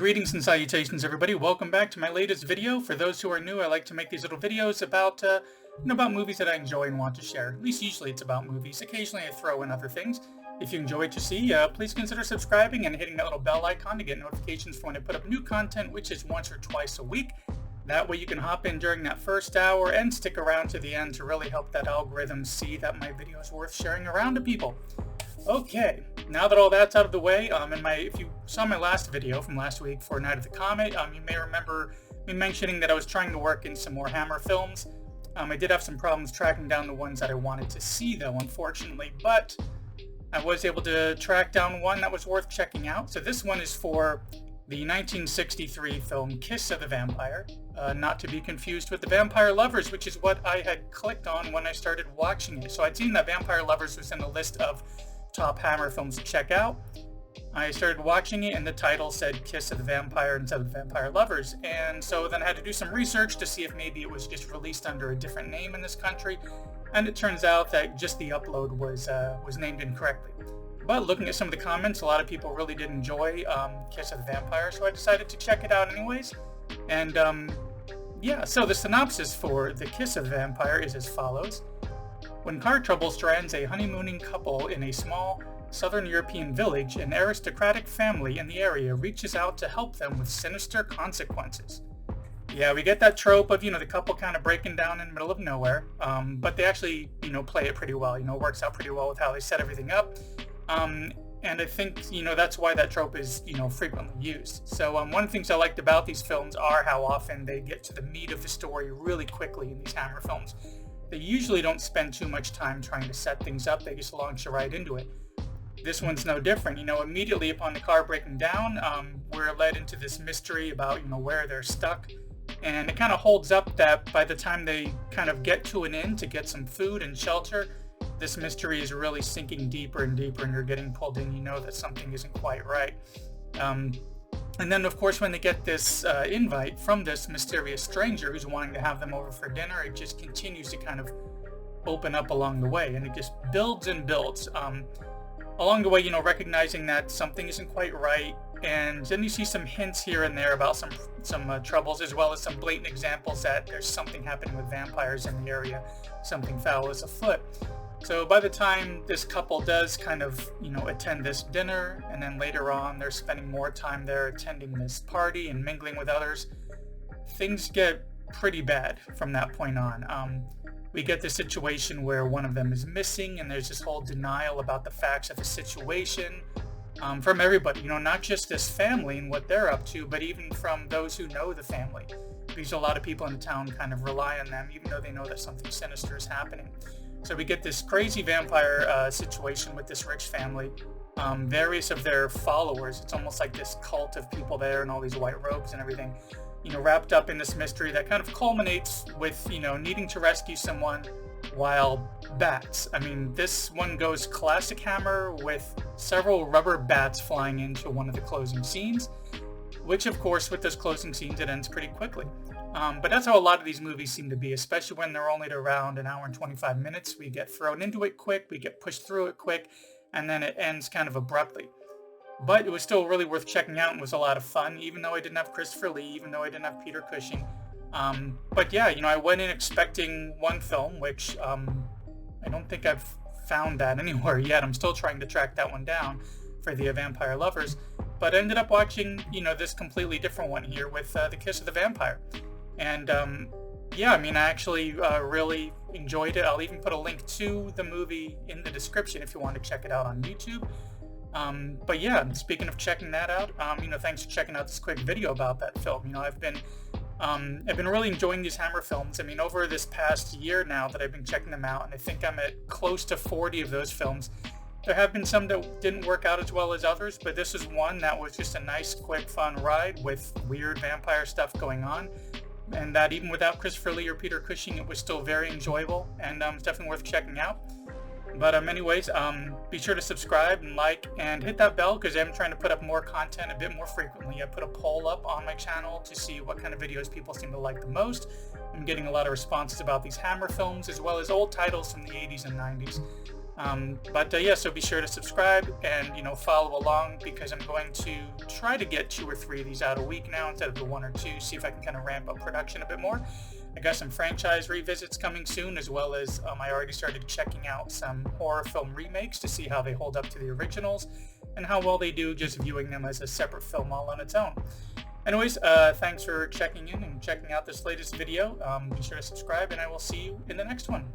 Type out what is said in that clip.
Greetings and salutations, everybody. Welcome back to my latest video. For those who are new, I like to make these little videos about about movies that I enjoy and want to share. At least usually it's about movies. Occasionally I throw in other things. If you enjoy what you see, please consider subscribing and hitting that little bell icon to get notifications for when I put up new content, which is once or twice a week. That way you can hop in during that first hour and stick around to the end to really help that algorithm see that my video is worth sharing around to people. Okay, now that all that's out of the way, if you saw my last video from last week for Night of the Comet, you may remember me mentioning that I was trying to work in some more Hammer films. I did have some problems tracking down the ones that I wanted to see, though, unfortunately, but I was able to track down one that was worth checking out. So this one is for the 1963 film Kiss of the Vampire, not to be confused with The Vampire Lovers, which is what I had clicked on when I started watching it. So I'd seen that Vampire Lovers was in the list of top Hammer films to check out. I started watching it and the title said Kiss of the Vampire instead of The Vampire Lovers, and so then I had to do some research to see if maybe it was just released under a different name in this country, and it turns out that just the upload was named incorrectly. But looking at some of the comments, a lot of people really did enjoy Kiss of the Vampire, so I decided to check it out anyways. And yeah, so the synopsis for The Kiss of the Vampire is as follows. When car trouble strands a honeymooning couple in a small southern European village, an aristocratic family in the area reaches out to help them with sinister consequences. Yeah, we get that trope of, the couple kind of breaking down in the middle of nowhere, but they actually, play it pretty well. It works out pretty well with how they set everything up. And I think, that's why that trope is, frequently used. So one of the things I liked about these films are how often they get to the meat of the story really quickly in these Hammer films. They usually don't spend too much time trying to set things up, they just launch right into it. This one's no different. Immediately upon the car breaking down, we're led into this mystery about, where they're stuck. And it kind of holds up that by the time they kind of get to an inn to get some food and shelter, this mystery is really sinking deeper and deeper and you're getting pulled in, that something isn't quite right. And then, of course, when they get this invite from this mysterious stranger who's wanting to have them over for dinner, it just continues to kind of open up along the way, and it just builds and builds. Along the way, recognizing that something isn't quite right, and then you see some hints here and there about some troubles, as well as some blatant examples that there's something happening with vampires in the area, something foul is afoot. So by the time this couple does kind of, attend this dinner, and then later on they're spending more time there attending this party and mingling with others, things get pretty bad from that point on. We get this situation where one of them is missing, and there's this whole denial about the facts of the situation from everybody, not just this family and what they're up to, but even from those who know the family, because a lot of people in the town kind of rely on them, even though they know that something sinister is happening. So we get this crazy vampire situation with this rich family, various of their followers. It's almost like this cult of people there in all these white robes and everything, wrapped up in this mystery that kind of culminates with, needing to rescue someone while bats. I mean, this one goes classic Hammer with several rubber bats flying into one of the closing scenes, which of course with those closing scenes it ends pretty quickly. But that's how a lot of these movies seem to be, especially when they're only around an hour and 25 minutes. We get thrown into it quick, we get pushed through it quick, and then it ends kind of abruptly. But it was still really worth checking out and was a lot of fun, even though I didn't have Christopher Lee, even though I didn't have Peter Cushing. But yeah, I went in expecting one film, which I don't think I've found that anywhere yet. I'm still trying to track that one down for the Vampire Lovers. But I ended up watching, this completely different one here with The Kiss of the Vampire. And yeah, I actually really enjoyed it. I'll even put a link to the movie in the description if you want to check it out on YouTube. But yeah, speaking of checking that out, thanks for checking out this quick video about that film. I've been really enjoying these Hammer films. Over this past year now that I've been checking them out, and I think I'm at close to 40 of those films. There have been some that didn't work out as well as others, but this is one that was just a nice, quick, fun ride with weird vampire stuff going on. And that even without Christopher Lee or Peter Cushing, it was still very enjoyable, and it's definitely worth checking out. But anyways, be sure to subscribe and like and hit that bell, because I'm trying to put up more content a bit more frequently. I put a poll up on my channel to see what kind of videos people seem to like the most. I'm getting a lot of responses about these Hammer films, as well as old titles from the 80s and 90s. Yeah, so be sure to subscribe and, follow along, because I'm going to try to get 2 or 3 of these out a week now instead of the 1 or 2, see if I can kind of ramp up production a bit more. I got some franchise revisits coming soon, as well as I already started checking out some horror film remakes to see how they hold up to the originals and how well they do just viewing them as a separate film all on its own. Anyways, thanks for checking in and checking out this latest video. Be sure to subscribe, and I will see you in the next one.